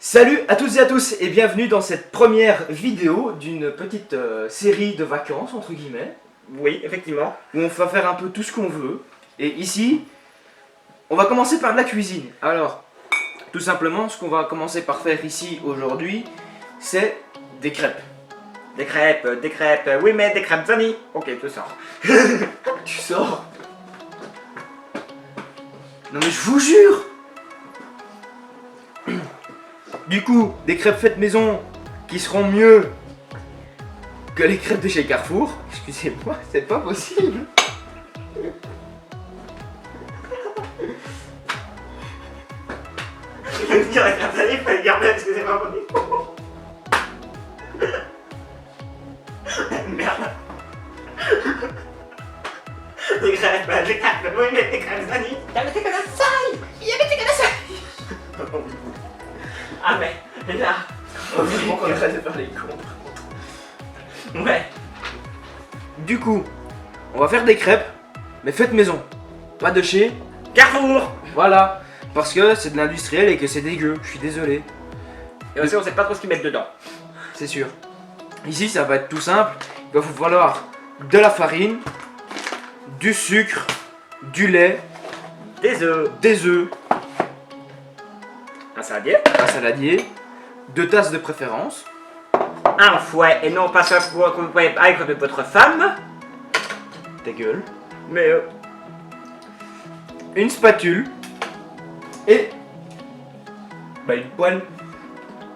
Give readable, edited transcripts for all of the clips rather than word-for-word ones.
Salut à toutes et à tous et bienvenue dans cette première vidéo d'une petite série de vacances entre guillemets. Oui, effectivement. Où on va faire un peu tout ce qu'on veut. Et ici, on va commencer par de la cuisine. Alors, tout simplement, ce qu'on va commencer par faire ici aujourd'hui, c'est des crêpes. Des crêpes. Oui, mais des crêpes vanille. Ok, tu sors. Tu sors? Non mais je vous jure! Du coup, des crêpes faites maison qui seront mieux que les crêpes de chez Carrefour. Excusez-moi, c'est pas possible. Je veux dire, les crêpes vanille, il fallait garder, parce que c'est pas bon. Merde. Des crêpes, oui, mais des crêpes vanille. Yamete kudasai. Yamete kudasai. Ah, mais là. Heureusement qu'on arrête de faire les cons. Ouais. Du coup, on va faire des crêpes, mais faites maison. Pas de chez Carrefour. Voilà. Parce que c'est de l'industriel et que c'est dégueu. Je suis désolé. Et aussi, on sait pas trop ce qu'ils mettent dedans. C'est sûr. Ici, ça va être tout simple. Il va vous falloir de la farine, du sucre, du lait, Des œufs. des œufs, Un saladier. un saladier, 2 tasses de préférence, Un fouet, et non pas ça pour que vous pouvez avec votre femme. ta gueule, Mais une spatule et une poêle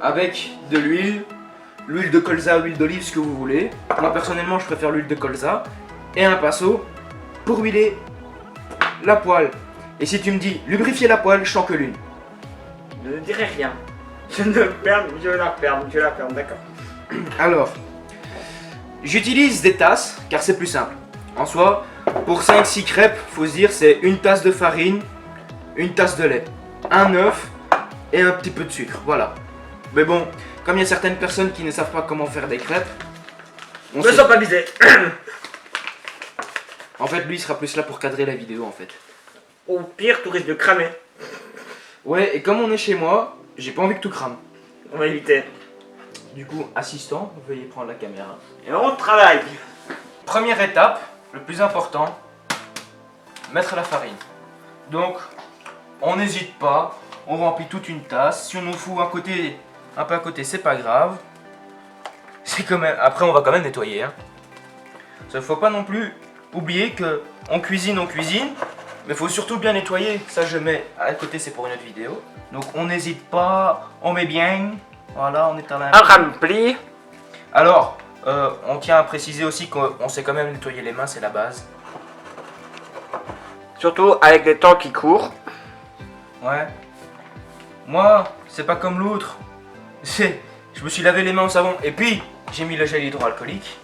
avec de l'huile de colza, huile d'olive, ce que vous voulez. Moi personnellement, je préfère l'huile de colza et un pinceau pour huiler la poêle. Et si tu me dis lubrifier la poêle, je sens que l'une. je ne dirai rien. Je la ferme, d'accord. Alors, j'utilise des tasses car c'est plus simple. En soi, pour 5-6 crêpes, faut se dire c'est une tasse de farine, une tasse de lait, un œuf et un petit peu de sucre. Voilà. Mais bon, comme il y a certaines personnes qui ne savent pas comment faire des crêpes, on Je ne sait- sens pas visé. En fait, lui il sera plus là pour cadrer la vidéo en fait. Au pire, tout risque de cramer. Ouais, et comme on est chez moi, j'ai pas envie que tout crame. On va éviter. Du coup, assistant, veuillez prendre la caméra. Et on travaille. Première étape, le plus important, mettre la farine. Donc, on n'hésite pas, on remplit toute une tasse. Si on nous fout un peu à côté, c'est pas grave. C'est quand même. Après, on va quand même nettoyer. Hein. Ça, faut pas non plus oublier que on cuisine, mais faut surtout bien nettoyer. Ça, je mets à côté, c'est pour une autre vidéo. Donc, on n'hésite pas, on met bien. Voilà, on est à la. Un rempli. Alors, on tient à préciser aussi qu'on sait quand même nettoyer les mains, c'est la base. Surtout avec les temps qui courent. Ouais. Moi, c'est pas comme l'autre. Je me suis lavé les mains au savon et puis j'ai mis le gel hydroalcoolique.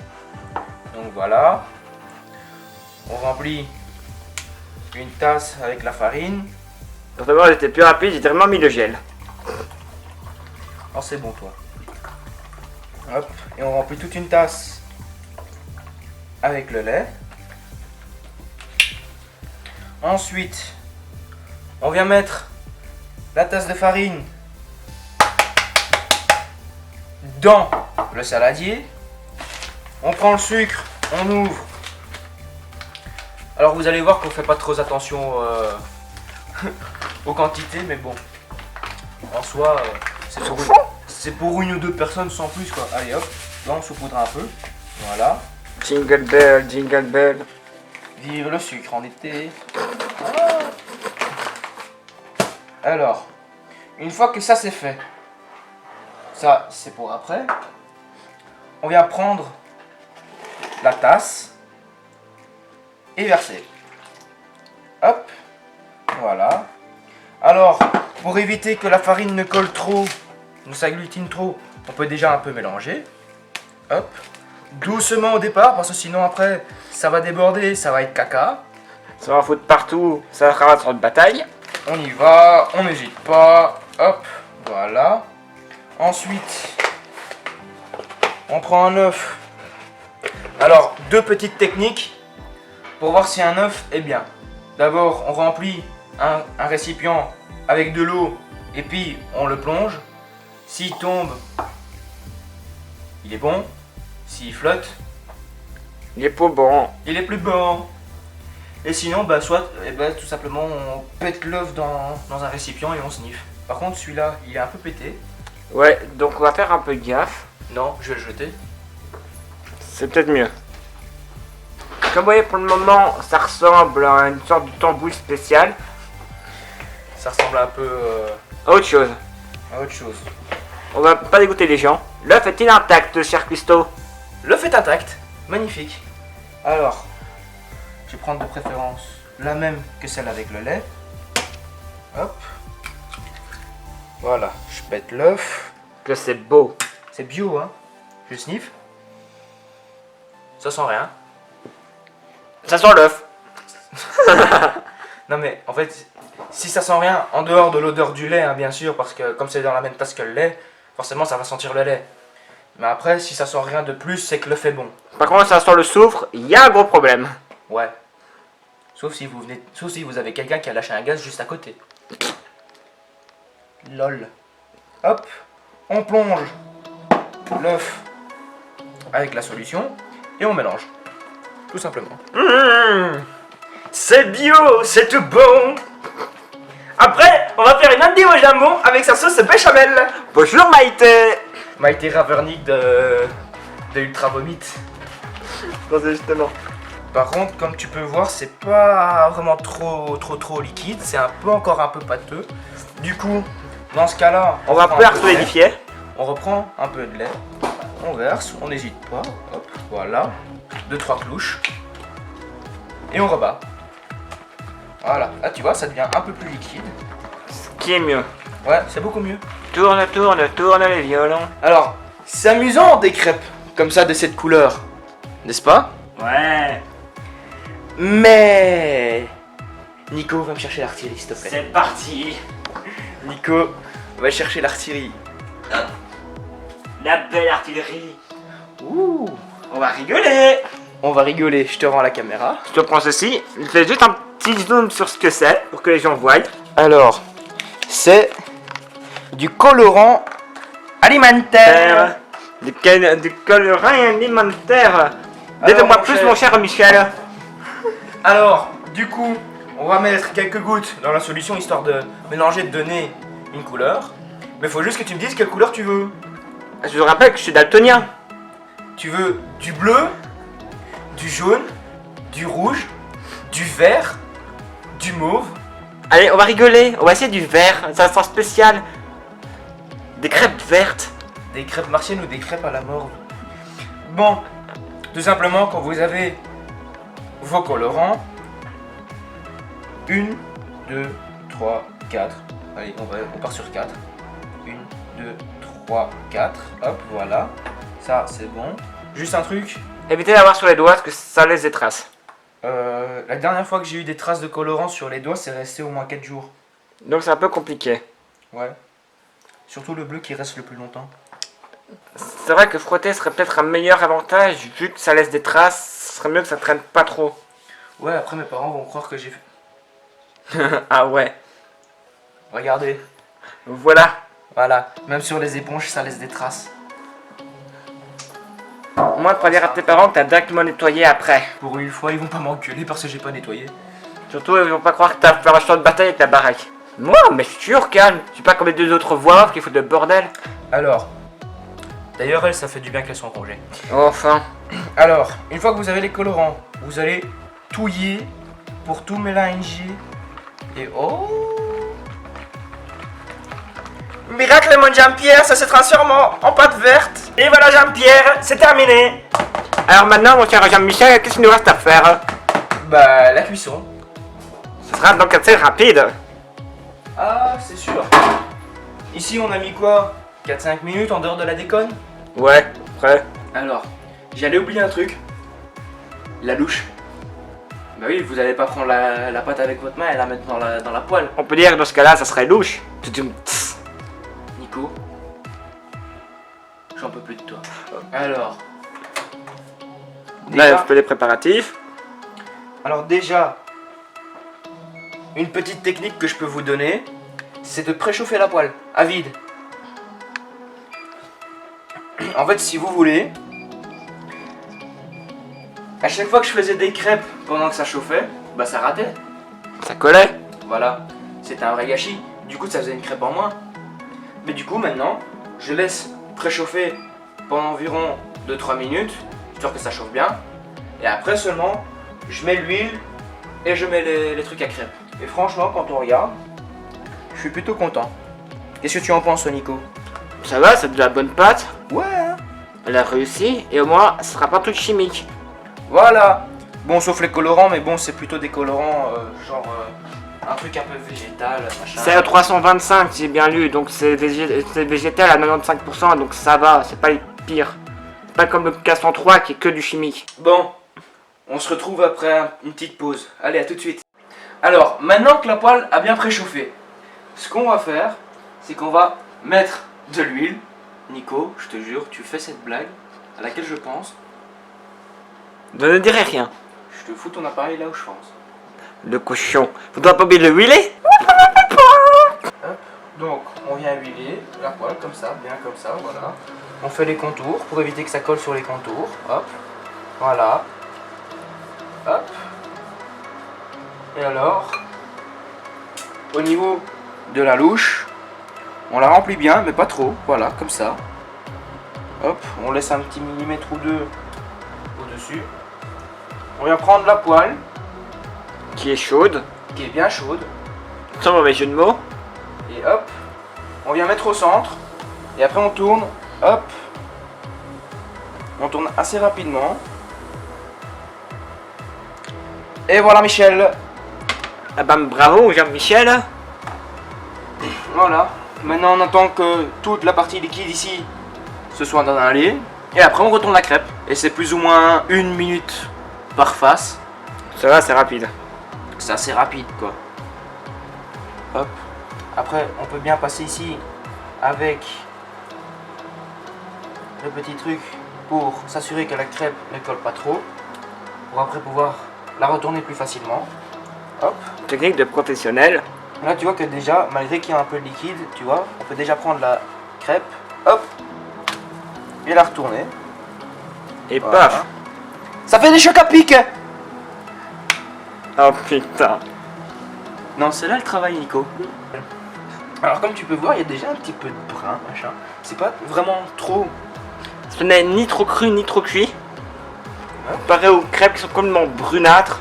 Donc voilà. On remplit une tasse avec la farine. D'abord, j'étais plus rapide, j'ai vraiment mis le gel. Oh, c'est bon, toi. Hop. Et on remplit toute une tasse avec le lait. Ensuite, on vient mettre la tasse de farine dans le saladier. On prend le sucre, on ouvre. Alors vous allez voir qu'on fait pas trop attention aux quantités, mais bon, en soi, c'est pour une ou deux personnes sans plus quoi. Allez hop, là on saupoudre un peu, voilà. Jingle bell, jingle bell. Vive le sucre en été. Alors, une fois que ça c'est fait, ça c'est pour après, on vient prendre la tasse et verser. Hop, voilà. Alors, pour éviter que la farine ne colle trop, ne s'agglutine trop, on peut déjà un peu mélanger. Hop, doucement au départ parce que sinon après ça va déborder, ça va être caca. Ça va foutre partout, ça sera sur de bataille. On y va, on n'hésite pas. Hop, voilà. Ensuite, on prend un œuf. Alors, 2 petites techniques pour voir si un œuf est bien. D'abord, on remplit un récipient avec de l'eau et puis on le plonge. S'il tombe, il est bon. S'il flotte, Il est pas bon. il est plus bon. Et sinon, bah, soit, tout simplement, on pète l'œuf dans un récipient et on sniffe. Par contre, celui-là, il est un peu pété. Ouais, donc on va faire un peu gaffe. Non, je vais le jeter. C'est peut-être mieux. Comme vous voyez, pour le moment, ça ressemble à une sorte de tambouille spéciale. Ça ressemble un peu À autre chose. à autre chose. On va pas dégoûter les gens. L'œuf est-il intact, cher Cuisto? L'œuf est intact. Magnifique. Alors, je vais prendre de préférence la même que celle avec le lait. Hop. Voilà, je pète l'œuf. Que c'est beau. C'est bio, hein. Je sniffe. Ça sent rien. Ça sent l'œuf. Non mais en fait, si ça sent rien, en dehors de l'odeur du lait, hein, bien sûr, parce que comme c'est dans la même tasse que le lait, forcément ça va sentir le lait. Mais après, si ça sent rien de plus, c'est que l'œuf est bon. Par contre, ça sent le soufre, il y a un gros problème. Ouais. Sauf si vous avez quelqu'un qui a lâché un gaz juste à côté. Lol. Hop, on plonge l'œuf avec la solution et on mélange. Tout simplement. C'est bio, c'est tout bon. Après, on va faire une indi au jambon avec sa sauce béchamel. Bonjour Maïté. Maïté Ravernick de Ultra Vomit. Non, c'est justement. Par contre, comme tu peux voir, c'est pas vraiment trop liquide. C'est encore un peu pâteux. Du coup, dans ce cas-là, On va prend un pouvoir peu de lait. solidifier. On reprend un peu de lait. On verse, on n'hésite pas. Hop, voilà. 2-3 clouches. Et on rebat. Voilà. Là, tu vois, ça devient un peu plus liquide. Qui est mieux? Ouais, c'est beaucoup mieux. Tourne, tourne, tourne les violons. Alors, c'est amusant des crêpes comme ça de cette couleur. N'est-ce pas? Ouais. Mais... Nico, va me chercher l'artillerie, s'il te plaît. C'est parti. Nico, va chercher l'artillerie. La belle artillerie. Ouh. On va rigoler. On va rigoler, je te rends la caméra. Je te prends ceci. Je fais juste un petit zoom sur ce que c'est pour que les gens voient. Alors, c'est du colorant alimentaire. Du colorant alimentaire. Alors, Dites-moi mon plus, cher. mon cher Michel. Alors, du coup, on va mettre quelques gouttes dans la solution histoire de mélanger, de donner une couleur. Mais faut juste que tu me dises quelle couleur tu veux. Je vous rappelle que je suis daltonien. Tu veux du bleu, du jaune, du rouge, du vert, du mauve. Allez, on va rigoler. On va essayer du vert. Ça sent spécial. Des crêpes vertes. Des crêpes martiennes ou des crêpes à la morve. Bon, tout simplement, quand vous avez vos colorants, 1, 2, 3, 4. Allez, on part sur 4. 1, 2, 3, 4. Hop, voilà. Ça, c'est bon. Juste un truc. Évitez d'avoir sur les doigts parce que ça laisse des traces. La dernière fois que j'ai eu des traces de colorant sur les doigts, c'est resté au moins 4 jours. Donc c'est un peu compliqué. Ouais. Surtout le bleu qui reste le plus longtemps. C'est vrai que frotter serait peut-être un meilleur avantage vu que ça laisse des traces. Ce serait mieux que ça traîne pas trop. Ouais, après mes parents vont croire que j'ai fait. Ah ouais. Regardez. Voilà. Voilà. Même sur les éponges, ça laisse des traces. Moi, tu vas dire à tes parents que t'as directement nettoyé après. Pour une fois, ils vont pas m'engueuler parce que j'ai pas nettoyé. Surtout, ils vont pas croire que t'as fait un champ de bataille avec ta baraque. Moi, mais je suis sûr, calme. Je suis pas comme les deux autres voix off qui foutent de bordel. Alors. D'ailleurs, elle, ça fait du bien qu'elle soit en congé. Enfin. Alors, une fois que vous avez les colorants, vous allez touiller pour tout mélanger. Et oh! Miracle, mon Jean-Pierre, ça se transforme en pâte verte. Et voilà, Jean-Pierre, c'est terminé. Alors maintenant, mon cher Jean-Michel, qu'est-ce qu'il nous reste à faire? Bah, la cuisson. Ce sera donc assez rapide. Ah, c'est sûr. Ici, on a mis quoi? 4-5 minutes en dehors de la déconne? Ouais, prêt. Alors, j'allais oublier un truc. La louche. Bah oui, vous allez pas prendre la pâte avec votre main et la mettre dans la poêle. On peut dire que dans ce cas-là, ça serait louche. Nico, j'en peux plus de toi. Alors, Là, je fais les préparatifs. déjà, une petite technique que je peux vous donner, c'est de préchauffer la poêle à vide. En fait, si vous voulez, à chaque fois que je faisais des crêpes pendant que ça chauffait, bah ça ratait. Ça collait. Voilà, c'était un vrai gâchis. Du coup, ça faisait une crêpe en moins. Mais du coup, maintenant, je laisse préchauffer pendant environ 2-3 minutes, histoire que ça chauffe bien. Et après seulement, je mets l'huile et je mets les trucs à crêpes. Et franchement, quand on regarde, je suis plutôt content. Qu'est-ce que tu en penses, Nico? Ça va, c'est de la bonne pâte. Ouais, hein. Elle a réussi. Et au moins, ce sera pas un truc chimique. Voilà. Bon, sauf les colorants, mais bon, c'est plutôt des colorants genre un truc un peu végétal, machin. C'est à 325, j'ai bien lu. Donc c'est végétal à 95%. Donc ça va, c'est pas les pires. C'est pas comme le K103 qui est que du chimique. Bon, on se retrouve après une petite pause. Allez, à tout de suite. Alors, maintenant que la poêle a bien préchauffé, ce qu'on va faire, c'est qu'on va mettre de l'huile. Nico, je te jure, tu fais cette blague à laquelle je pense. Je ne dirai rien. Je te fous ton appareil là où je pense. Le cochon. Faudra pas oublier de le huiler. Hop. Donc, on vient huiler la poêle comme ça, bien comme ça, voilà. On fait les contours pour éviter que ça colle sur les contours. Hop. Voilà. Hop. Et alors, au niveau de la louche, on la remplit bien, mais pas trop. Voilà, comme ça. Hop, on laisse un petit millimètre ou deux au-dessus. On vient prendre la poêle, Qui est chaude. qui est bien chaude, Sans mauvais jeu de mots. et hop, on vient mettre au centre. Et après on tourne, hop. On tourne assez rapidement. Et voilà Michel. Ah bah bravo Jean-Michel. Voilà. Maintenant on attend que toute la partie liquide ici se soit inhalée. Et après on retourne la crêpe. Et c'est plus ou moins 1 minute par face. Ça va, c'est rapide. C'est assez rapide quoi. Hop. Après on peut bien passer ici avec le petit truc pour s'assurer que la crêpe ne colle pas trop. Pour après pouvoir la retourner plus facilement. Hop. Technique de professionnel. Là tu vois que déjà, malgré qu'il y a un peu de liquide, tu vois, on peut déjà prendre la crêpe, hop, et la retourner. Et Voilà. paf. Ça fait des chocs à pic. Oh putain. Non, c'est là le travail Nico. Alors comme tu peux voir, il y a déjà un petit peu de brun, machin. C'est pas vraiment trop... Ce n'est ni trop cru ni trop cuit. Ouais. Comparé aux crêpes qui sont complètement brunâtres.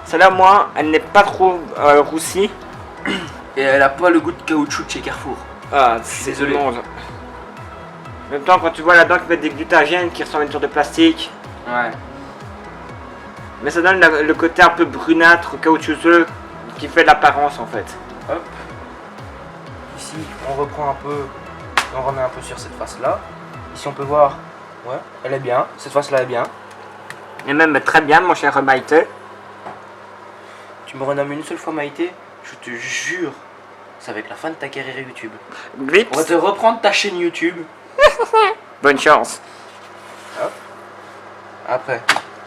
Celle-là, moi, elle n'est pas trop roussie. Et elle a pas le goût de caoutchouc de chez Carrefour. Ah, c'est Désolé. le monde. En même temps, quand tu vois là-dedans qu'ils mettent des glutagènes qui ressemblent à une sorte de plastique. Ouais. Mais ça donne le côté un peu brunâtre, caoutchouteux, qui fait l'apparence en fait. Hop. Ici, on reprend un peu, on remet un peu sur cette face-là. Ici, on peut voir, ouais, elle est bien. Cette face-là est bien. Et même très bien, mon cher Maïté. Tu me renommes une seule fois Maïté, je te jure, ça va être la fin de ta carrière YouTube. Glips, On va te reprendre ta chaîne YouTube. bonne chance. Après,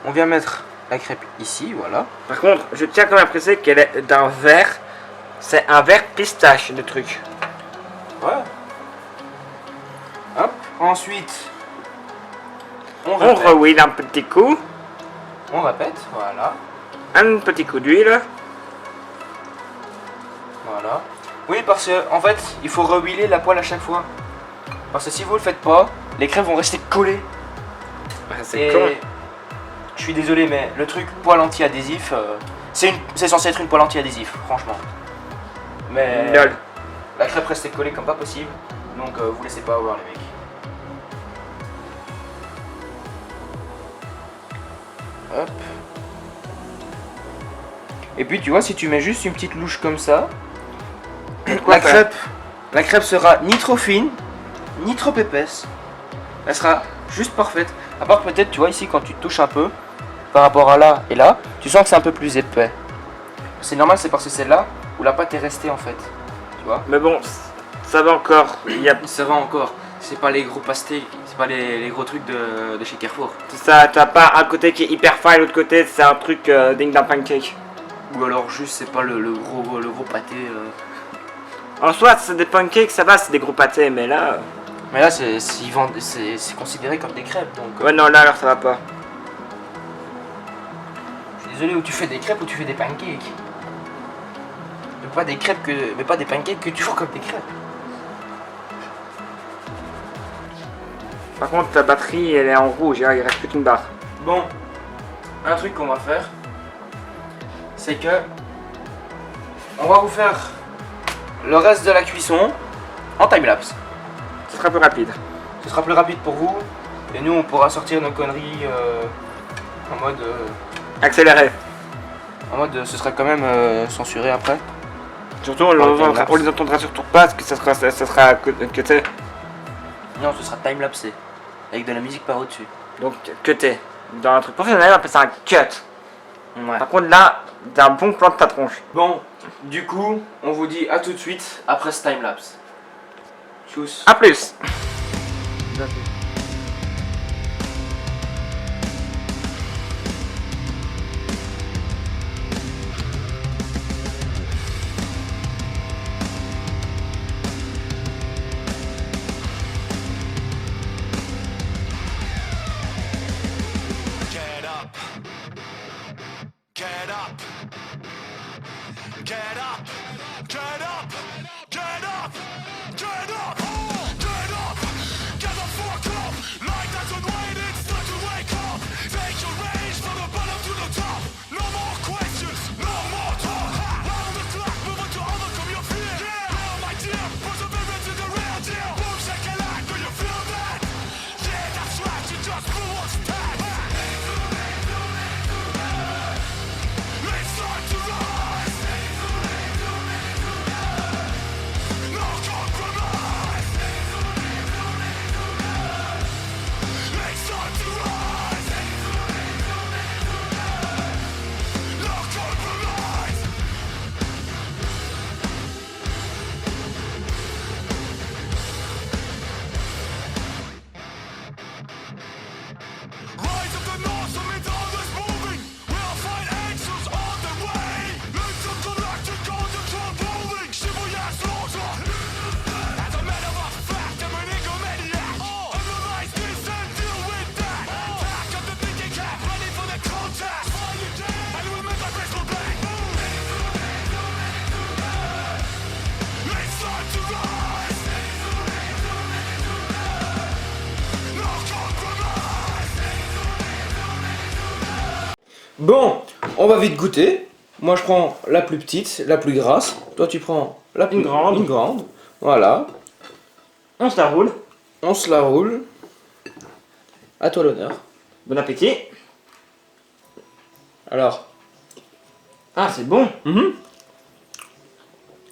on vient mettre la crêpe ici, voilà. Par contre, je tiens quand même à préciser qu'elle est d'un verre. C'est un verre pistache, le truc. Ouais. Hop. Ensuite, on On répète. rewheel un petit coup. On répète, voilà. Un petit coup d'huile. Voilà. Oui, parce que en fait, il faut rehuiler la poêle à chaque fois. Parce que si vous le faites pas, les crêpes vont rester collées. Ah, c'est Et con. je suis désolé, mais le truc poêle anti-adhésif, c'est censé être une poêle anti-adhésif, franchement. Mais Lol. la crêpe restait collée comme pas possible, donc vous laissez pas avoir les mecs. Hop. Et puis tu vois, si tu mets juste une petite louche comme ça, Quoi la faire crêpe sera ni trop fine, ni trop épaisse. Elle sera juste parfaite. À part peut-être, tu vois, ici, quand tu touches un peu, par rapport à là et là, tu sens que c'est un peu plus épais. C'est normal, c'est parce que c'est là où la pâte est restée en fait. Tu vois? Mais bon, ça va encore. Il y a Ça va encore. C'est pas les gros pastés, c'est pas les gros trucs de chez Carrefour. ça, t'as pas un côté qui est hyper fin et l'autre côté c'est un truc digne d'un pancake. Ou alors juste, c'est pas le gros pâté. En soi, c'est des pancakes, ça va, c'est des gros pâtés, mais là. Mais là, c'est considéré comme des crêpes, donc... Ouais, non, là, alors ça va pas. Je suis désolé, où tu fais des crêpes ou tu fais des pancakes. Mais pas des crêpes mais pas des pancakes que tu joues comme des crêpes. Par contre, ta batterie, elle est en rouge, hein, il reste plus qu'une barre. Bon, un truc qu'on va faire, c'est que on va vous faire le reste de la cuisson en timelapse. Ce sera plus rapide. Ce sera plus rapide pour vous et nous on pourra sortir nos conneries en mode Accéléré. ce sera quand même censuré après. Surtout, on les entendra surtout pas parce que ça sera cuté. Non, ce sera timelapsé avec de la musique par au-dessus. Donc, cuté. Dans un truc professionnel, on appelle ça un cut. Ouais. Par contre, là, t'as un bon plan de ta tronche. Bon, du coup, on vous dit à tout de suite après ce timelapse. Tchuss. A plus. Get up. Get up. Get up. Get up. Get up. Get up. Get up. Get the fuck up. Like that's a wait, it's time to wake up. Take your rage from the bottom to the top. No more questions, no more talk. Round the clock, moving to overcome your fear. Yeah, my dear, perseverance is the real deal. Boom, shake a lot, do you feel that? Yeah, that's right, you just blew us back. It's time to rise. No compromise. It's time to rise. No compromise. Rise of the north, amid all this moving. We'll find answers on the way. Lives of galactic golden drum rolling. Shibuya slaughter. As a matter of fact, I'm an egomaniac. Analyze this and deal with that. Back of the thinking cap, ready for the contact. And we'll make our crystal black. It's time to rise. No compromise. Bon, on va vite goûter. Moi je prends la plus petite, la plus grasse. Toi tu prends la plus grande. Une grande. Voilà. On se la roule. On se la roule. À toi l'honneur. Bon appétit. Alors. Ah, c'est bon.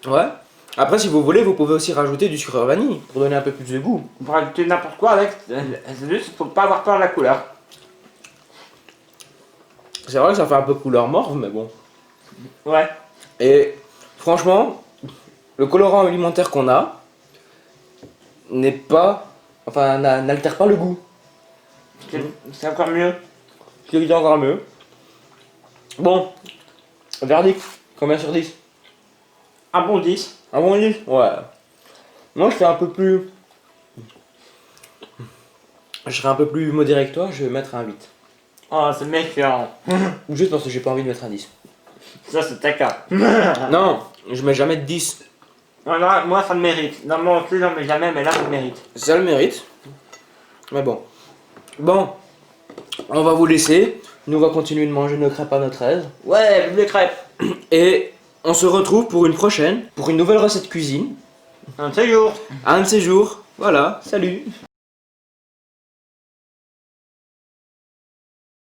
Ouais. Après si vous voulez, vous pouvez aussi rajouter du sucre vanille pour donner un peu plus de goût. On peut rajouter n'importe quoi avec. C'est juste pour pas avoir peur de la couleur. C'est vrai que ça fait un peu couleur morve, mais bon. Ouais. Et franchement, le colorant alimentaire qu'on a n'est pas, enfin, n'altère pas le goût. C'est encore mieux. C'est encore mieux. Bon, verdict, combien sur 10? Un bon 10. Un bon 10? Ouais. Moi je fais un peu plus... Je serai un peu plus modéré que toi, je vais mettre un 8. Oh, c'est méfiant. Juste parce que j'ai pas envie de mettre un 10. Ça, c'est ta carte. Non, je mets jamais de 10. Voilà, moi, ça me mérite. Normalement, tu j'en mets jamais, mais là, ça me mérite. Ça le mérite. Mais bon. Bon, on va vous laisser. Nous, on va continuer de manger nos crêpes à notre aise. Ouais, vive les crêpes. Et on se retrouve pour une prochaine, pour une nouvelle recette cuisine. Un de ces jours. Un de ces jours. Voilà, salut.